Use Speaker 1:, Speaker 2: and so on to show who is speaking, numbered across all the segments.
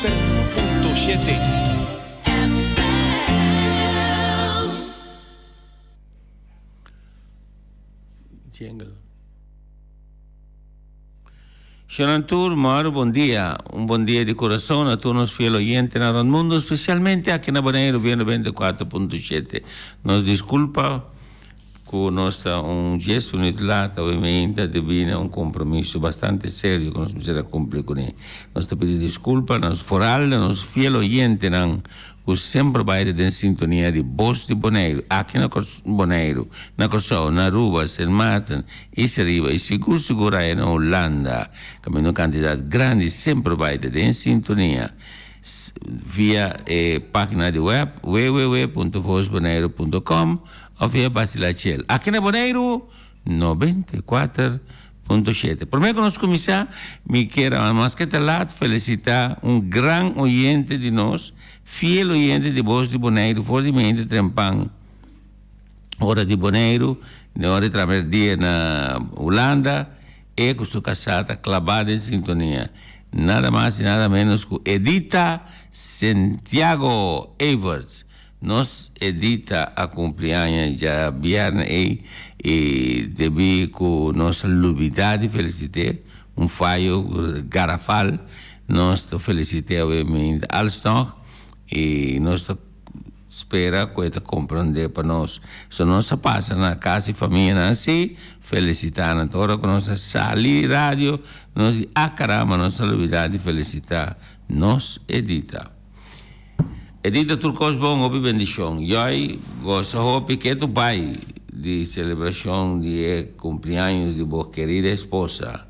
Speaker 1: 94.7.
Speaker 2: Jingle. Xonantur, Mauro, bom dia. Um bom dia de coração a todos os fiéis oyentes no mundo, especialmente aqui na Bonaire, vendo 94.7. Nos desculpa com nossa gesto unilateral, obviamente, devido a um compromisso bastante sério que nós precisamos cumprir com ele. Nós te pedimos desculpa, nós foral, nós fiéis oyentes, que sempre vai em sintonia de voz de Bonaire, aqui na Bonaire, na Corsol, na Aruba, St. Martin, e Seriba, e seguro aí na Holanda, que é uma quantidade grande, sempre vai em sintonia via página de web www.vozbonaire.com ou via Basilachel. Aqui na Bonaire, 94.7. Por mim, que nós começar, me quero, mais que lá, felicitar grande oyente de nós, fiel oyente de Voz de Bonaire, fortemente trempang. Hora de Bonaire, na hora de trabalhar dia na Holanda, e com sua casada clavada em sintonia. Nada mais e nada menos que Edita Santiago Everts. Nos Edita a cumpleaños já viernes e devi com nossa novidade felicite fallo garrafal. Nós te felicite obviamente Alstom e nós espera que te compreender para nós. Se nós passa na casa e família assim, felicitar na hora que nós sair rádio, nós caramba, nossa novidade felicitar nós Edita. Edita Turcos bom, obi bendição. Eu gosto de que tu pai de celebração de cumpleaños de boa querida esposa.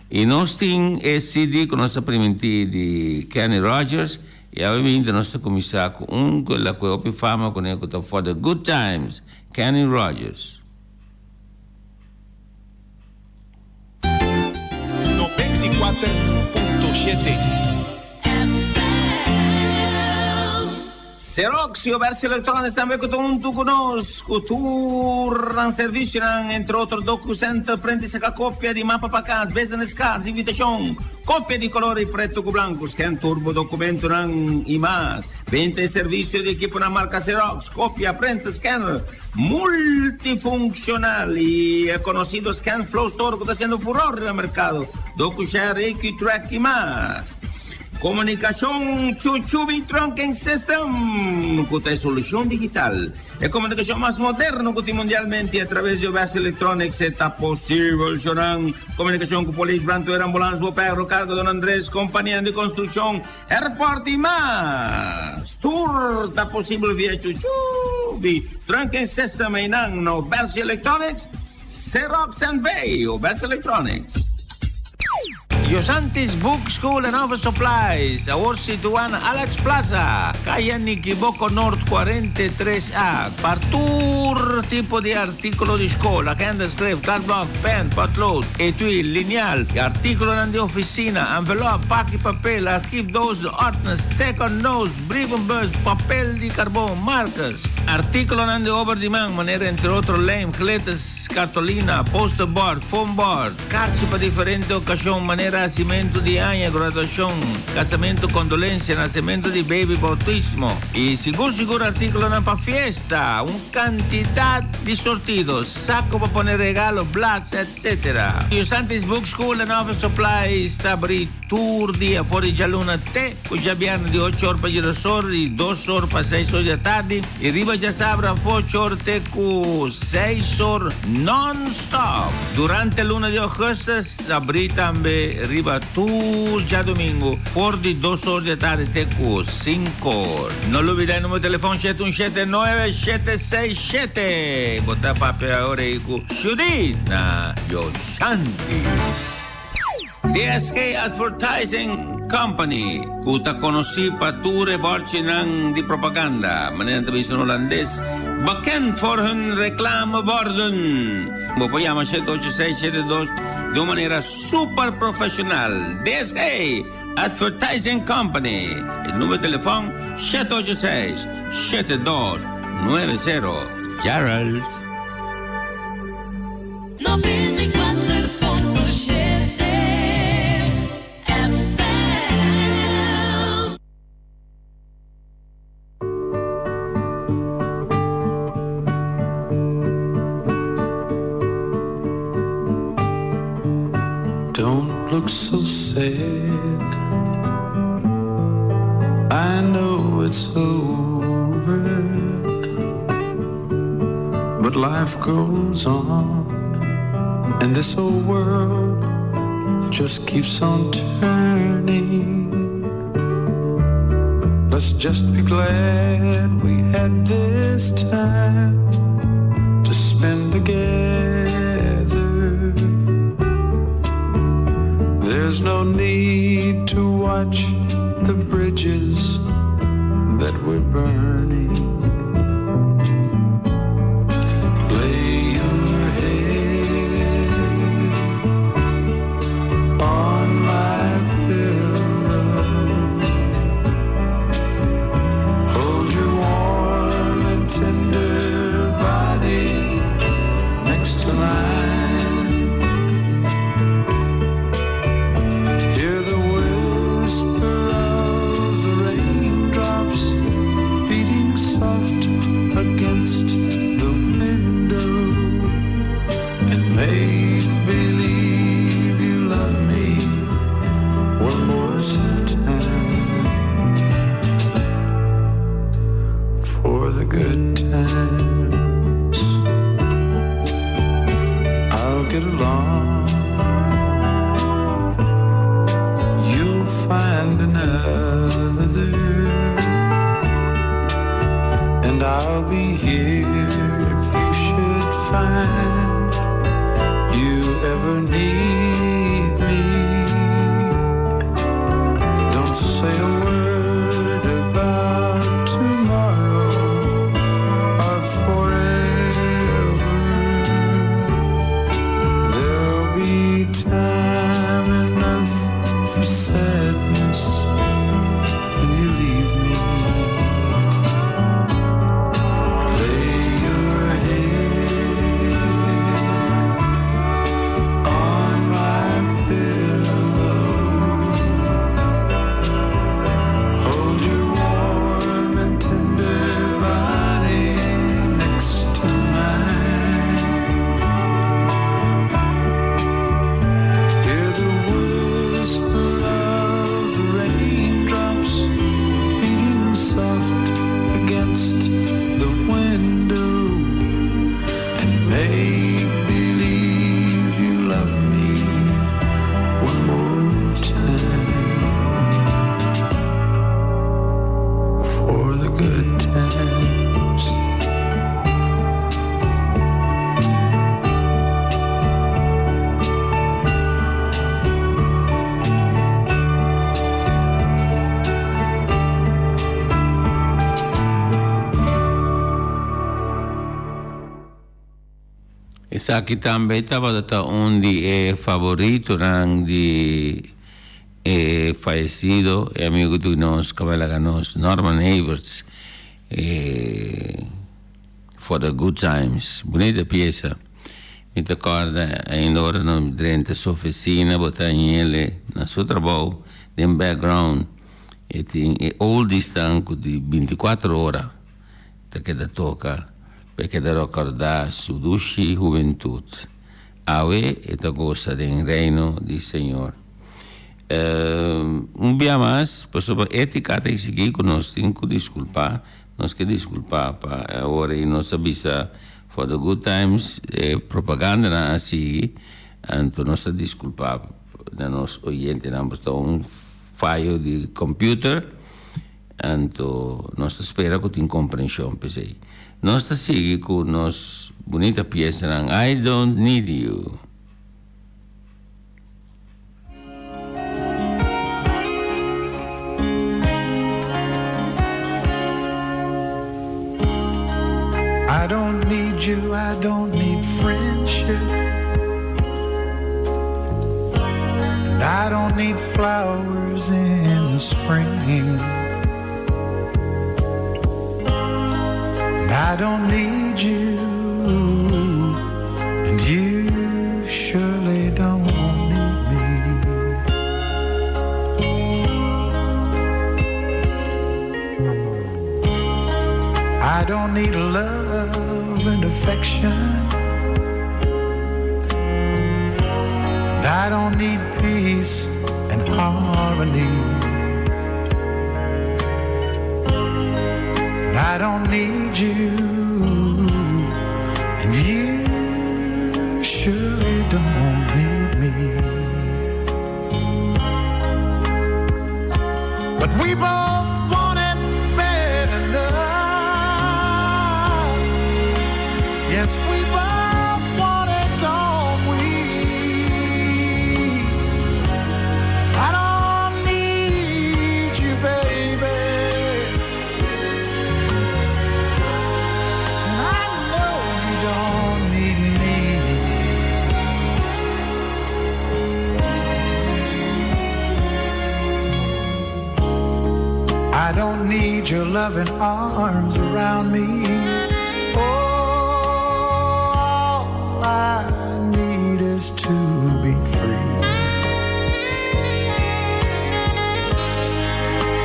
Speaker 2: E nós temos esse CD que nós apresentamos de Kenny Rogers. E obviamente nós temos começar com que eu fama com ele que for the good times, Kenny Rogers.
Speaker 1: 94.7.
Speaker 3: Xerox e o Verso Electronics também que junto conosco, turno serviço, entre outros documentos, prende-se a cópia de mapa para casa, business cards, invitação, cópia de colore preto com branco, scan turbo documento e mais, vende e serviço de equipo na marca Xerox, cópia, print, scanner, multifuncional e é conhecido Scan Flow Store que está sendo furor no mercado, DocuShare, EquiTrack e mais. Comunicação Chuchubi Trunking System, que tem solução digital. É a comunicação mais moderna que tem mundialmente através do Verso Electronics. Está possível, Joran. Comunicação com Polícia, Brantoeira, Ambulância, Boperro, Carga, Don Andrés, Companhia de Construção, Airport e mais. Tour está possível via Chuchubi Trunking System e não no Verso Electronics. Xerox and Bay, o Verso Electronics. Yosantis Book School and Office Supplies, a Situan Alex Plaza, calle Niquiboco North 43A, partur tipo de artículo de escola, hand script, cardboard, pen, potlood, etui, lineal, artículo de oficina, envelope, pack papel, arquivo 12, ordens, second nose, briefing papel de carbón, marcas, artículo de obra de man, manera entre otros lame, cletes, cartolina, poster board, foam board, cartas para diferente ocasión, manera nascimento de anha, graduação, casamento, condolência, nascimento de baby, bautismo e seguro artículo para fiesta, quantidade de sortidos, saco para poner regalo, blas, etc. E o Santis Book School and Office Supply está abrindo tour dia fora de aluna até o jabiano de 8 horas para girasor e 2 horas para 6 horas da tarde e riba já sabra 8 horas até com 6 horas non-stop. Durante a luna de agosto abri também riba tour já domingo por de 2 horas da tarde até com 5 horas. Não olvidem o número de telefone 717-9767. Botar papel agora aí com Judith Yoshanti. DSK Advertising Company, kuta konosi pature bortsinang di propaganda, manen television holandês, bekend voor hun reclameborden. Mopoyama 78672 de uma maneira super profissional. DSK Advertising Company. El número de telefone 786-7290. Gerald.
Speaker 4: 94.7 FM.
Speaker 1: said, I know it's over, but life goes on, and this old world just keeps on turning. Let's just be glad we had this time to spend together. There's no need to watch the bridges that we're burning. Lay your head on my pillow. Hold your warm and tender body next to mine. Hear the whisper of the raindrops beating soft against the window, and make believe you love me one more time for the good times. I'll get along, you'll find another, and I'll be here if you should find you ever need me. Don't say a word about tomorrow or forever. There'll be time enough for sadness when you leave me. Lay your head on my pillow. Hold your warm and tender body next to mine. Hear the whisper of the raindrops beating soft against the window, and make believe you love me one more time for the good times.
Speaker 2: Esa também estava favorito de falecido e amigo de nós, Cabelaganos, Norman Evers, For the Good Times. Bonita pieza. Mi ricorda ainda ora non durante sua oficina, botagnele, na suo trabalho, in background, e oldies stanco di 24 ore, che da tocca, perché da ricordare su dusci gioventù, ave e da cosa del reino di Signore. Un dia mais, por etica tem que seguir conosco, tem que desculpar, nós que desculpar para agora e nós sabia for the good times propaganda na assim, então nós desculpar na nosso oyente não um falho de computer, então nós espera que tem compreensão para isso. Nós seguir com nos bonita pieza ng I Don't Need You.
Speaker 1: I don't need you, I don't need friendship, and I don't need flowers in the spring, and I don't need you, and you surely don't need me. I don't need love and affection, and I don't need peace and harmony. And I don't need you, and you surely don't need me. But we both want it bad enough. Yes, we both want it, don't we? I don't need you, baby. And I know you don't need me. I don't need your loving arms around me. All I need is to be free.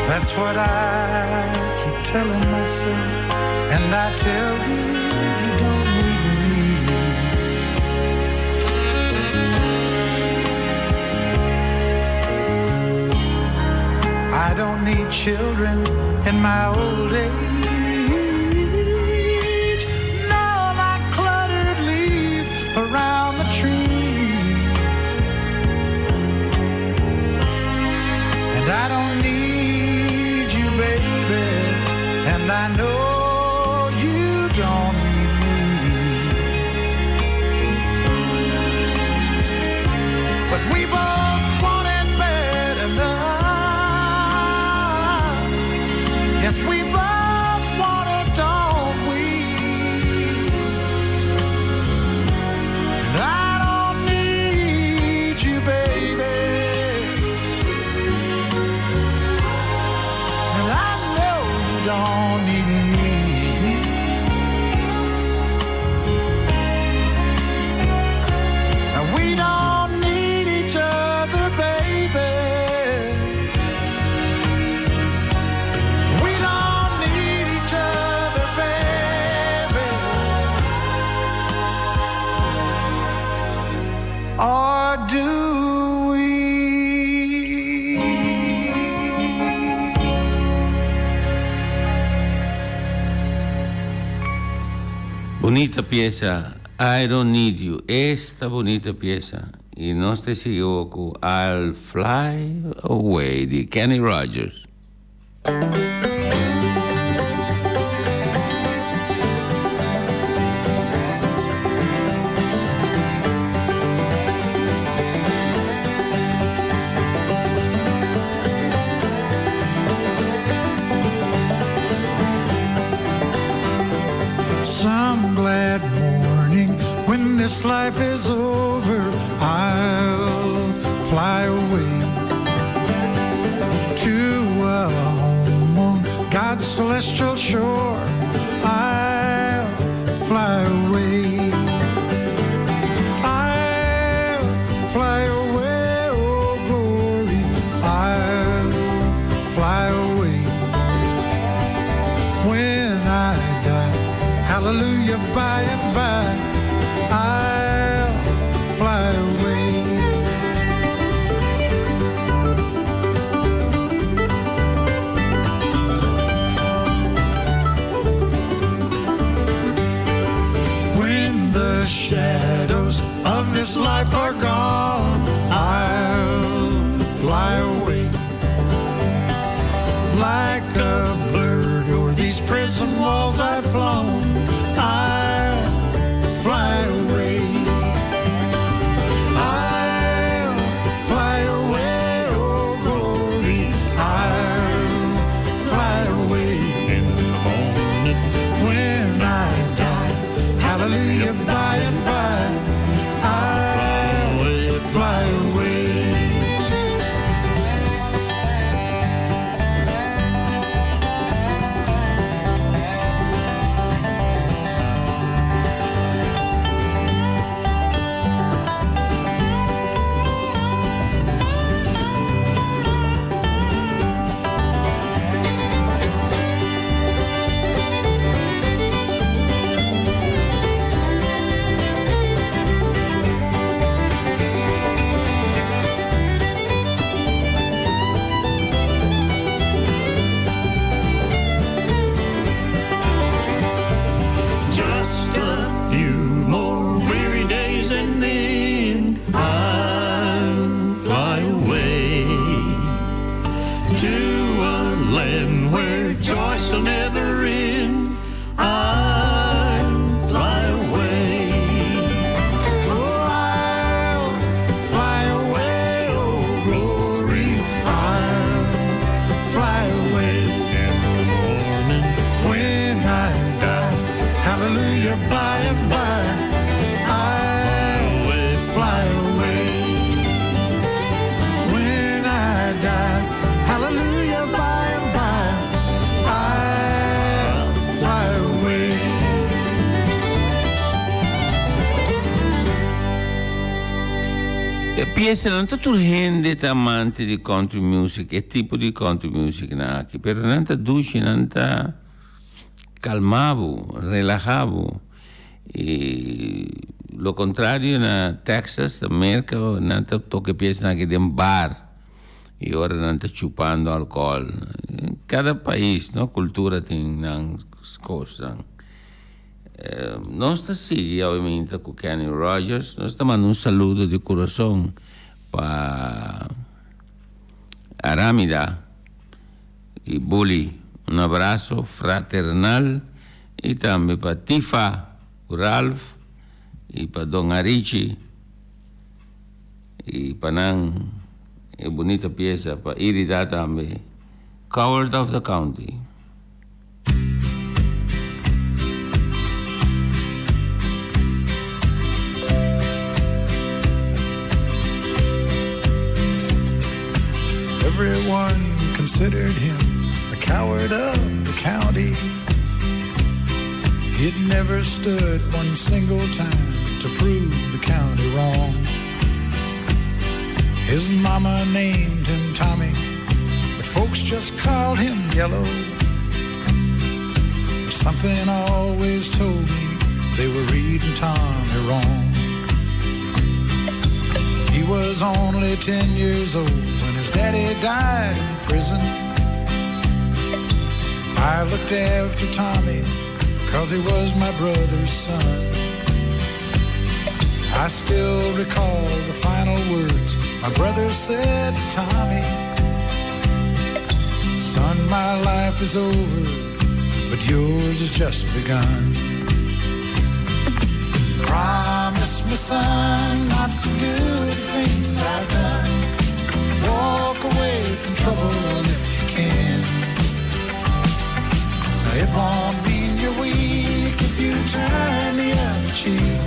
Speaker 1: That's what I keep telling myself, and I tell you, you don't need me. I don't need children in my old age, no, like cluttered leaves around the trees. And I don't need you, baby, and I know you don't need me. But we both want it bad enough. Yes, we both want it, don't we? And I don't need you, baby. And I know you don't need me. And we don't need each other, baby. We don't need each other, baby. Or do we?
Speaker 2: Bonita pieza, I Don't Need You. Esta bonita pieza, e non si equivoco, I'll Fly Away di Kenny Rogers.
Speaker 1: Some glad morning when this life is over, I'll fly away to a home on God's celestial shore. I'll fly away. I'll fly away, oh glory. I'll fly away when I die. Hallelujah, by and by, I'll fly away. When the shadows of this life are gone, I'll fly away. Like a bird o'er these prison walls I've flown, I'll fly away. I'll fly away, oh glory. I'll fly away in the morning when I die. Hallelujah, by and by, I'll fly away. to a land where joy shall never end. I'll fly away. Oh, I'll fly away, oh glory. I'll fly away in the morning when I die. Hallelujah, by and by. I'll fly away when I die. Hallelujah, by and by. I'll fly away.
Speaker 2: Piesa non tutto gente amante di country music e tipo di country music nati, però nanta duce, nanta calmavo, relajavo. E lo contrario na Texas, America, nanta tocca piesa anche di un bar e ora nanta chupando alcol. Cada paese, no, cultura tem cosa. Nostra sì, ovviamente, con Kenny Rogers, noi stiamo mandando un saluto di corazon per Aramida e Bully, un abbraccio fraternal e anche per Tifa, Ralph e per Don Arici e per Nan e bonita pieza per Irida anche, Coward of the County.
Speaker 1: Everyone considered him the coward of the county. He'd never stood one single time to prove the county wrong. His mama named him Tommy, but folks just called him Yellow. But something always told me they were reading Tommy wrong. He was only 10 years old when his daddy died in prison. I looked after Tommy 'cause he was my brother's son. I still recall the final words my brother said to Tommy. Son, my life is over, but yours has just begun. Promise me, son, not to do the things I've done. Walk away from trouble if you can. Now, it won't mean you're weak if you turn the other cheek.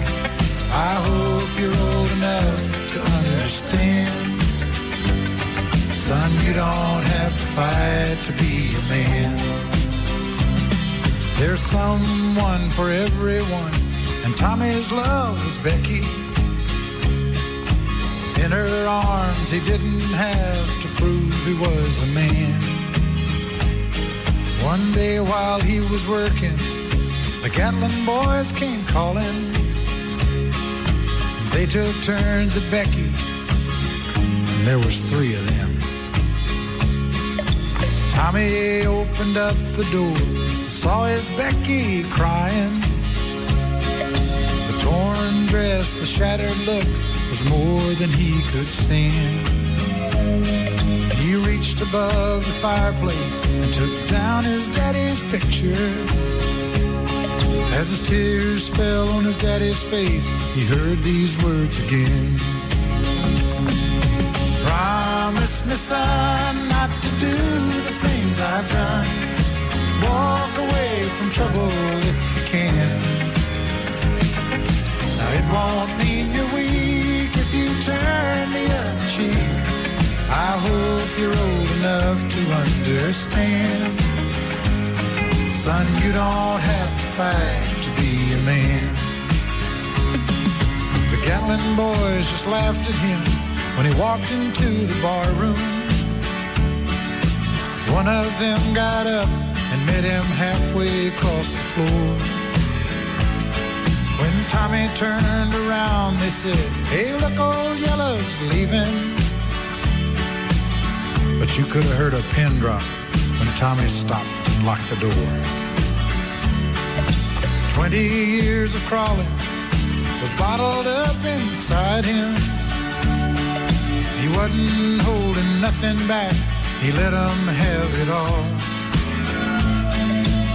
Speaker 1: I hope you're old enough to understand. Son, you don't have to fight to be a man. There's someone for everyone, and Tommy's love was Becky. In her arms he didn't have to prove he was a man. One day while he was working, the Gatlin boys came calling. They took turns at Becky, and there was 3 of them. Tommy opened up the door, saw his Becky crying. The torn dress, the shattered look was more than he could stand. He reached above the fireplace and took down his daddy's picture. As his tears fell on his daddy's face, he heard these words again. Promise me, son, not to do the things I've done. Walk away from trouble if you can. Now, it won't mean you're weak if you turn the other cheek. I hope you're old enough to understand. Son, you don't have to fight to be a man. The Gatlin boys just laughed at him when he walked into the bar room. One of them got up and met him halfway across the floor. When Tommy turned around, they said, "Hey, look, old Yellow's leaving." But you could have heard a pin drop when Tommy stopped and locked the door. 20 years of crawling was bottled up inside him. He wasn't holding nothing back. He he let them have it all.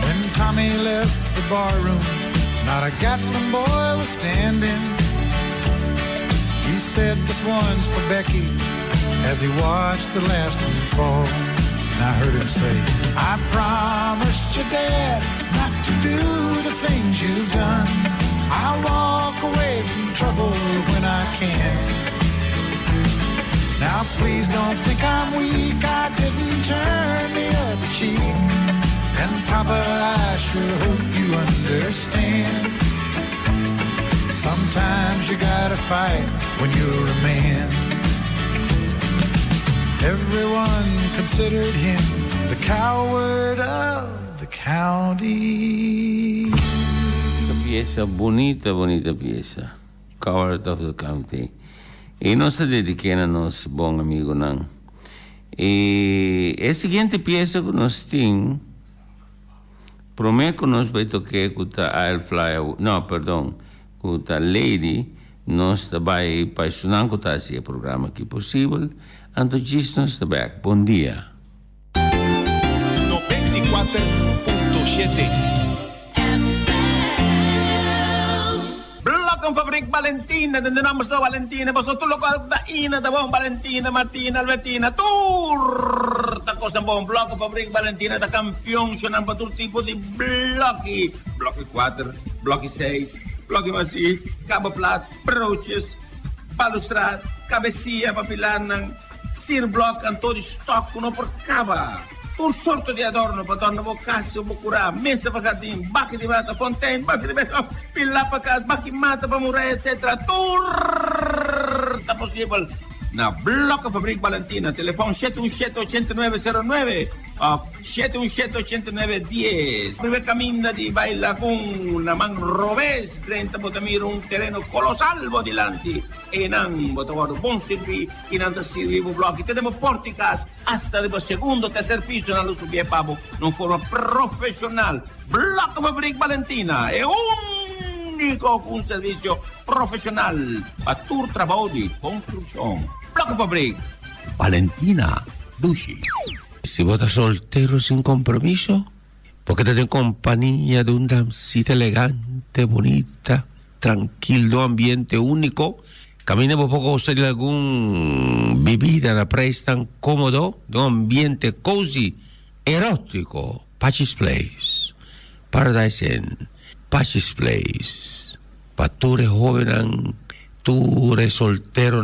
Speaker 1: When Tommy left the barroom, not a Gatlin boy was standing. He said, this one's for Becky, as he watched the last one fall. And I heard him say, I promised your dad not to do the things you've done. I'll walk away from trouble when I can. Now please don't think I'm weak, I didn't turn the other cheek. And Papa, I sure hope you understand. Sometimes you gotta fight when you're a man. Everyone considered him the coward of the county.
Speaker 2: Pieza, bonita pieza. Coward of the County. E nós dediquemos a nosso bom amigo Nan. E a seguinte pieza que nós temos, prometo que nós vamos tocar com a I'll Fly Away, não, perdão, com a Lady, nós também apaixonamos com esse programa que é possível. Então, nós também. Bom dia.
Speaker 4: 94.7
Speaker 3: Fabrik Valentina, tendremos a Valentina, vosotros lo Daina, da bom Valentina, Martina, Albertina, tur, tacos de bom bloco Fabrik Valentina, da campeón, sonando para todo tipo de bloque 4, bloque 6, bloque macio, cabo plat, broches, balustrade, cabecia, papilar, sir block, en todo stock, uno por cava. Un sorto di adorno per donna vocassi o bocurà, messa per giardino, bacchi di mata, fontaine, bacchi di mata, pilla per casa, bacchi mata per murare, eccetera. Turta possibile. Na Blocco Fabrik Valentina, telefono 717-8909 o 717-8910. Prima cammina di Baila con una man rovés, 30 botamir un terreno colossal dilanti e non botavoro buon servi in anda servivo blocchi. Tenemos porticas hasta il secondo, tercer piso nello subie pavo, non forma professional. Blocco Fabrik Valentina è unico un servizio professional a tur trabajo di construcción. Blocco Fabrik Valentina Dushi.
Speaker 2: Si vos estás soltero sin compromiso, porque te en compañía de una damsita elegante, bonita, tranquilo, ambiente único, caminemos poco usted algún bebida la prestan cómodo, de un ambiente cozy, erótico, Pachis Place, Paradise Inn, Pachis Place, pature joven, tú eres soltero,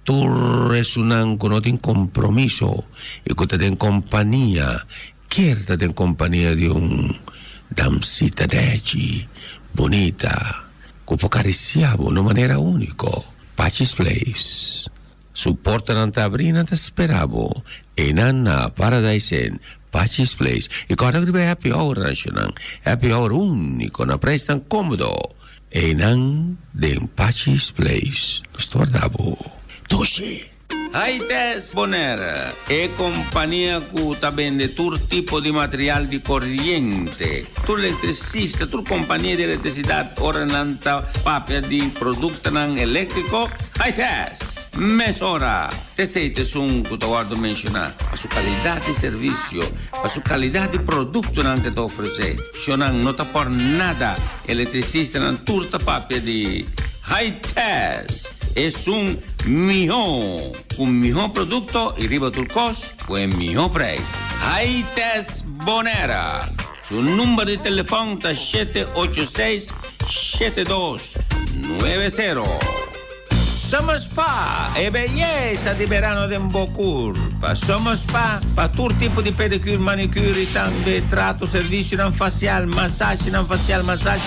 Speaker 2: tú eres un que no tiene compromiso y que te den compañía, quédate en compañía de un damsita de allí, bonita, que acariciamos de una manera única. Pachis Place. Suporta non te abrir, non te esperavo. E nanna Paradise Inn, Pachis Place. E quando arriva happy hour national, happy hour unico, na prestan comodo. E nan den Pachis Place. Lo sto guardavo. Tushi. Aites Bonera è compagnia che vende tutto tipo di materiale di corrente, tu elettricista, tu compagnia di elettricità, ora nanta papia di prodotto elettrico, Aites, mesora, te siete su un che ti guardo menzionare, la sua qualità di servizio, la sua qualità di prodotto che ti offre, se non ti porta nada, elettricista, non tutta papia di Aites. Es un mejor producto y riba tu costo, pues mejor precio. Aites Bonera. Su número de teléfono es 786-7290. Somos Spa e bellezza di verano di Mbocurpa. Somos Spa per tutto tipo di pedicure, manicure, también tratto, servizio non facial, massaggi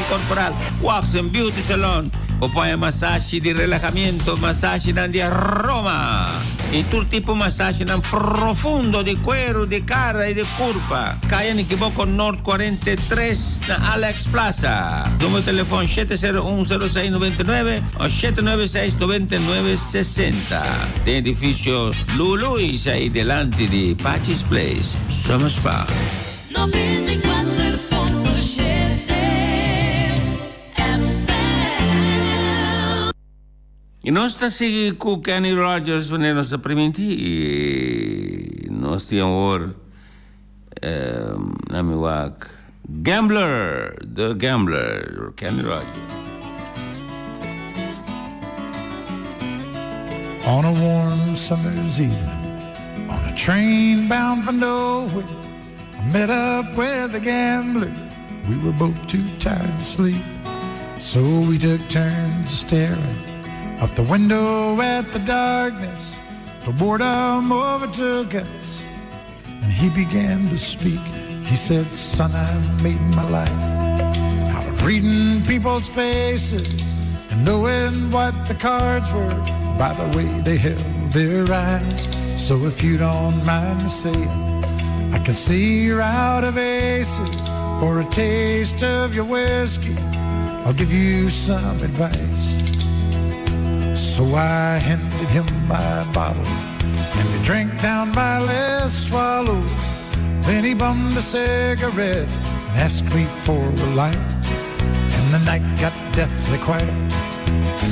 Speaker 2: corporal, wax and beauty salon. O poi massaggi di rilassamiento, massaggi di aroma. E tutto tipo massaggi profondo di cuero, di cara e di curva. Caia in Equivoco Nord 43 na Alex Plaza. Numero di telefono 701-0699 o 796-9960. Edificio Luluis ahí delante di Pachis Place. Somos Spa.
Speaker 5: 94.7
Speaker 2: E nós está seguindo com o Kenny Rogers, nos primenti nós tínhamos namiwak Gambler, The Gambler, Kenny Rogers.
Speaker 1: On a warm summer's evening, on a train bound for nowhere, I met up with a gambler. We were both too tired to sleep, so we took turns staring out the window at the darkness. The boredom overtook us, and he began to speak. He said, "Son, I made my life out of reading people's faces and knowing what the cards were by the way they held their eyes. So if you don't mind me saying, I can see you're out of aces. For a taste of your whiskey, I'll give you some advice." So I handed him my bottle, and he drank down my last swallow. Then he bummed a cigarette and asked me for a light. And the night got deathly quiet.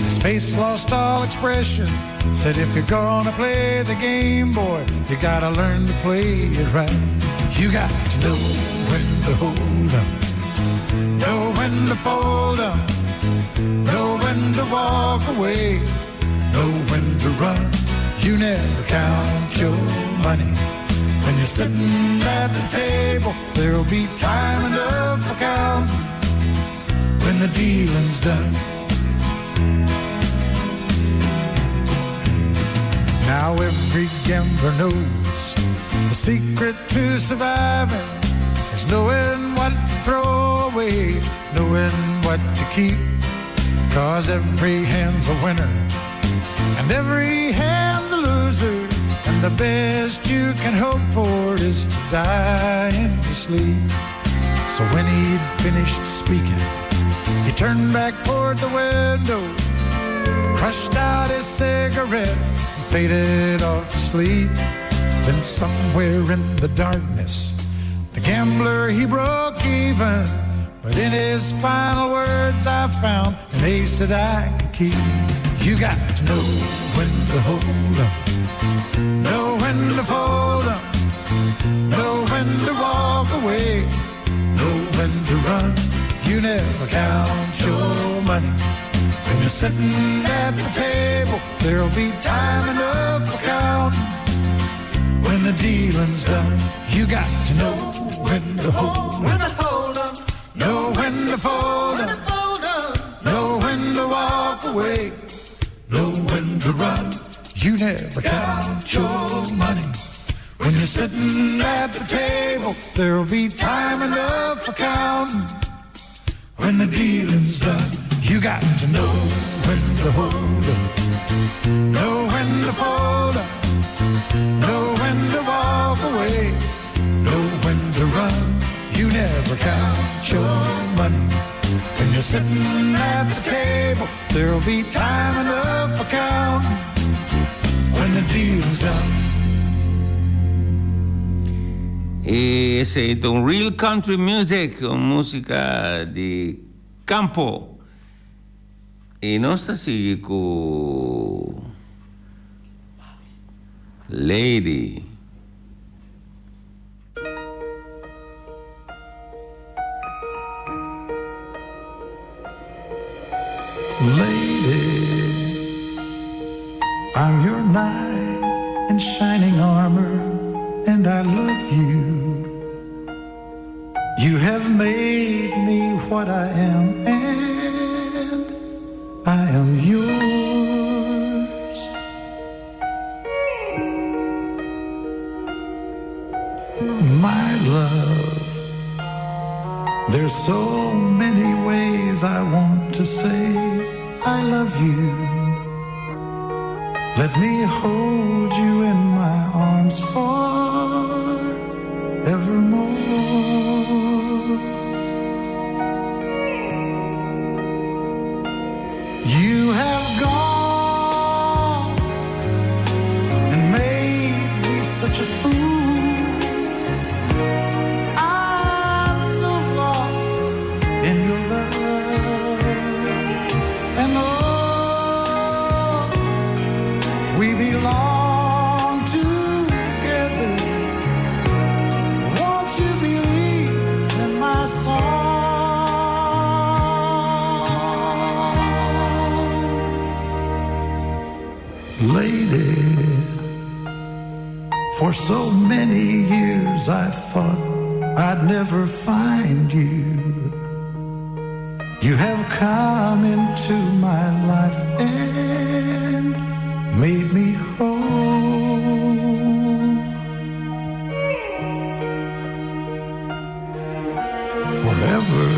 Speaker 1: His face lost all expression. Said, "If you're gonna play the game, boy, you gotta learn to play it right. You got to know when to hold 'em, know when to fold 'em, know when to walk away, know when to run. You never count your money. When you're sitting at the table, there'll be time enough for counting when the dealing's done." Now every gambler knows the secret to surviving is knowing what to throw away, knowing what to keep. 'Cause every hand's a winner and every hand's a loser, and the best you can hope for is to die in your sleep. So when he'd finished speaking, he turned back toward the window, crushed out his cigarette, faded off to sleep. Then somewhere in the darkness, the gambler, he broke even. But in his final words, I found an ace that I could keep. You got to know when to hold 'em, know when to fold 'em, know when to walk away, know when to run. You never count your money. When you're sitting at the table, there'll be time enough for counting when the dealing's done. You got to know when to hold 'em, know when to fold 'em, know when to walk away, know when to run. You never count your money. When you're sitting at the table, there'll be time enough for counting when the dealing's done. You got to know when to hold 'em, know when to fold 'em, know when to walk away, know when to run. You never count your money. When you're sitting at the table, there'll be time enough for counting when the deal's done.
Speaker 2: E sento un real country music, musica di campo. E non sta sì con Lady.
Speaker 1: Lady, I'm your knight in shining armor, and I love you. You have made me what I am, and I am yours. My love, there's so many ways I want to say I love you. Let me hold you in my arms forevermore. You have gone and made me such a fool. I'm so lost in your love. And oh, we belong together thought I'd never find you. You have come into my life and made me whole. Forever,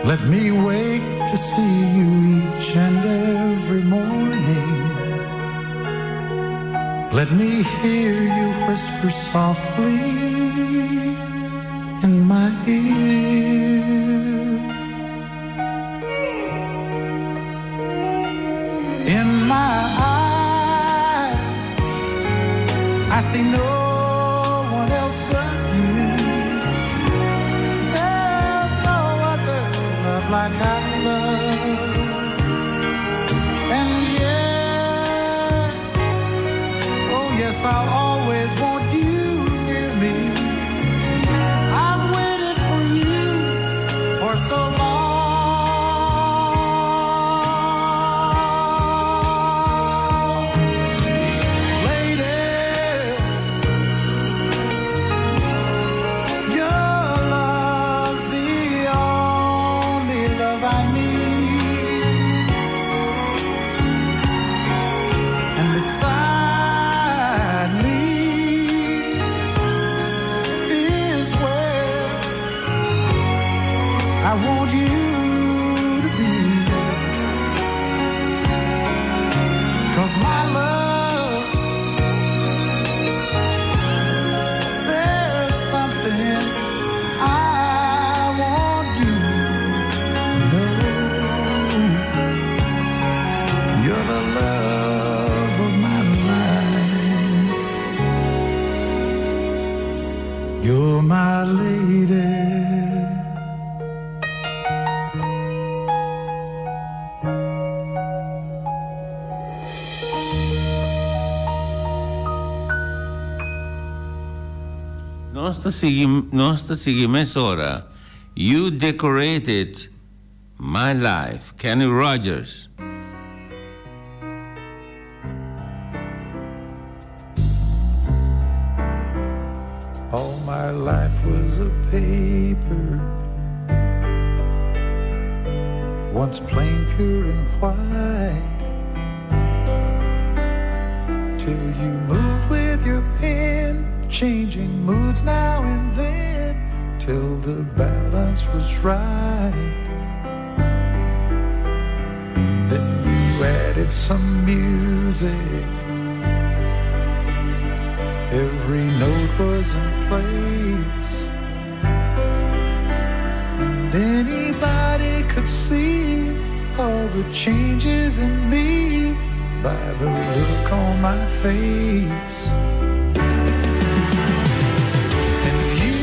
Speaker 1: let me wake to see you each and every morning. Let me hear you whisper softly in my ear. In my eyes, I see no one else but you. There's no other love like I love. And yes, I'll always want you near me. I've waited for you for so long. Lady, your love's the only love I need. And beside me is where I want you to be. 'Cause my love, there's something I want you to know. You're the love of my life. You're my lady.
Speaker 2: Nostra seguimesora, You Decorated My Life, Kenny Rogers.
Speaker 1: All my life was a paper, once plain, pure and white, till you moved with your pen, changing moods now and then, till the balance was right. Then you added some music, every note was in place, and anybody could see all the changes in me by the look on my face. And you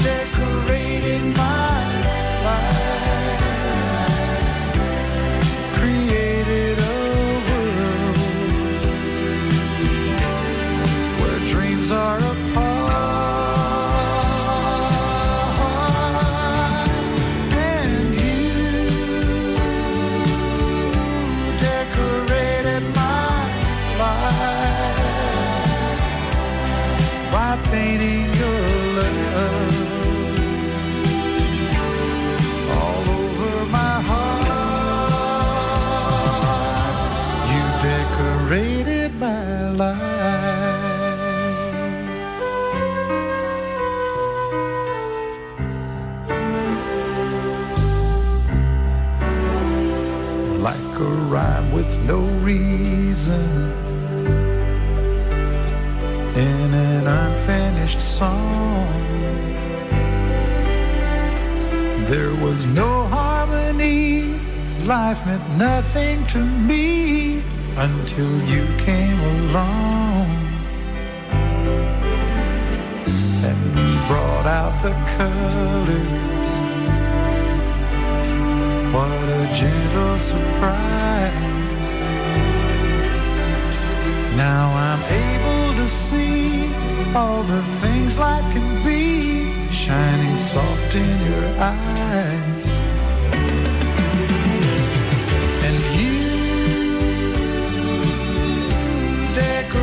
Speaker 1: decorated my life, created a world where dreams are apart. And you decorated my life by painting your love all over my heart. You decorated my life. Like a rhyme with no reason in an unfinished song, there was no harmony. Life meant nothing to me until you came along and brought out the colors. What a gentle surprise. Now I'm able to see all the things life can be, shining soft in your eyes. And you decorate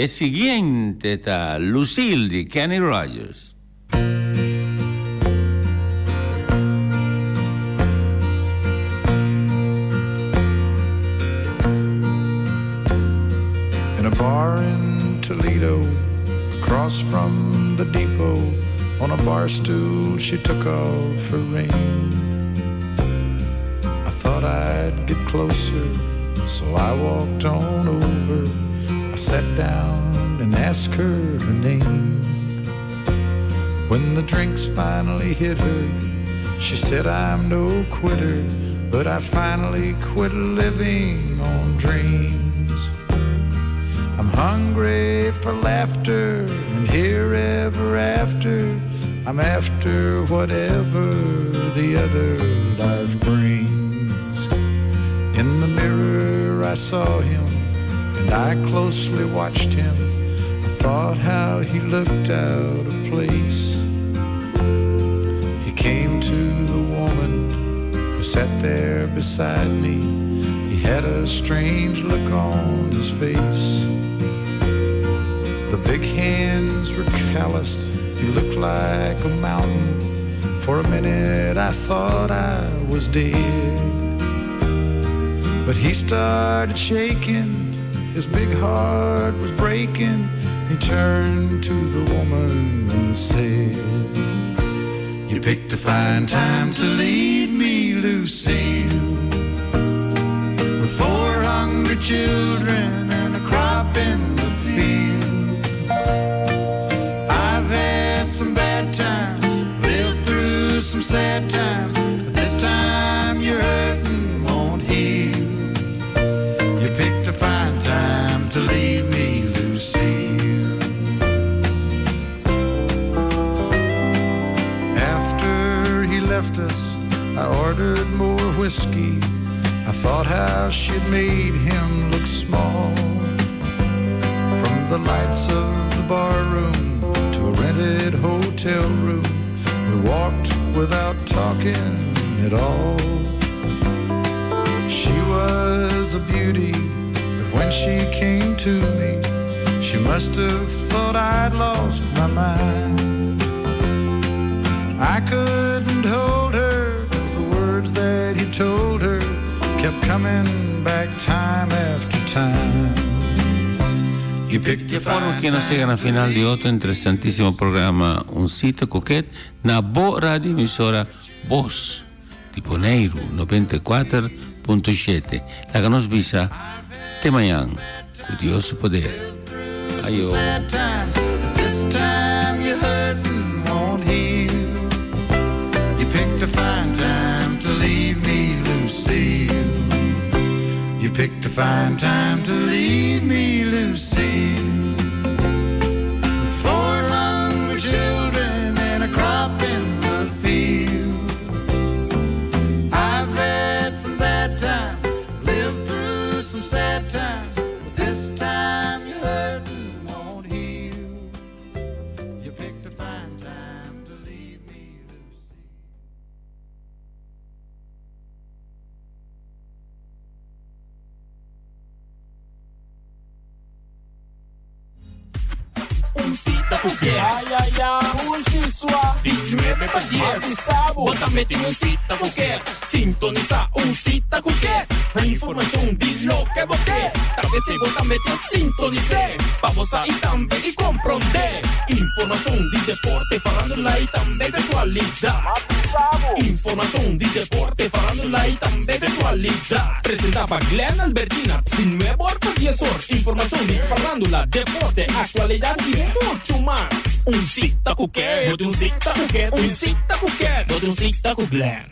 Speaker 2: E seguinte ta Lucille di Kenny Rogers.
Speaker 1: In a bar in Toledo, across from the depot, on a bar stool she took off her ring. I thought I'd get closer, so I walked on over. I sat down and asked her name. When the drinks finally hit her, she said, I'm no quitter, but I finally quit living on dreams. I'm hungry for laughter, and here ever after, I'm after whatever the other life brings. In the mirror I saw him, and I closely watched him. I thought how he looked out of place. He came to the woman who sat there beside me. He had a strange look on his face. The big hands were calloused. He looked like a mountain. For a minute I thought I was dead. But he started shaking. His big heart was breaking. He turned to the woman and said, You picked a fine time to leave me, Lucille, with 4 hungry children and a crop in the field. I've had some bad times, lived through some sad times, but this time you're hurting won't heal. You picked a fine time to leave me, Lucille. After he left us, I ordered more whiskey. I thought how she'd made him look small. From the lights of the bar room to a rented hotel room, we walked without talking at all. She was a beauty, but when she came to me, she must have thought I'd lost my mind. I couldn't hold her, 'cause the words that he told her kept coming back time after time. You picked a
Speaker 2: Informo
Speaker 1: fine
Speaker 2: che non siga na final di otto interessantissimo programa Un Sito Coquet na boa rádio emissora Voz de Bonaire 94.7. La que nos visa de manhã, com Deus poder. Ayo.
Speaker 1: sad times, but this time you're hurting won't heal. You picked a fine time to leave me, Lucille. You picked a fine time to leave me, Lucille. With 4 hungry children and a crop in the field. I've had some bad times, lived through some sad times, but this time you're hurting won't heal. You picked a fine time to leave me, Lucy.
Speaker 4: Un Sito Coquet.
Speaker 5: Ai, ai, ai, hoje sua
Speaker 4: 19 para 10.
Speaker 5: Assisabo.
Speaker 4: Bota mete un Sito Coquet. Sintoniza un Sito Coquet. A informação de lo que você. Talvez se bota mete sintonize. Pa você e também e compreender. Informação de desporte, farándula e também de atualidade.
Speaker 5: Assisabo.
Speaker 4: Informação de deporte, farándula e também de atualidade. Apresentava Glenn Albertina, de nuevo por 10 horas. Informação de farándula, deporte, atualidade e muito mais. Un Sito Coquet, bote un Sito Coquet, un Sito Coquet, bote un Sito com Glenn.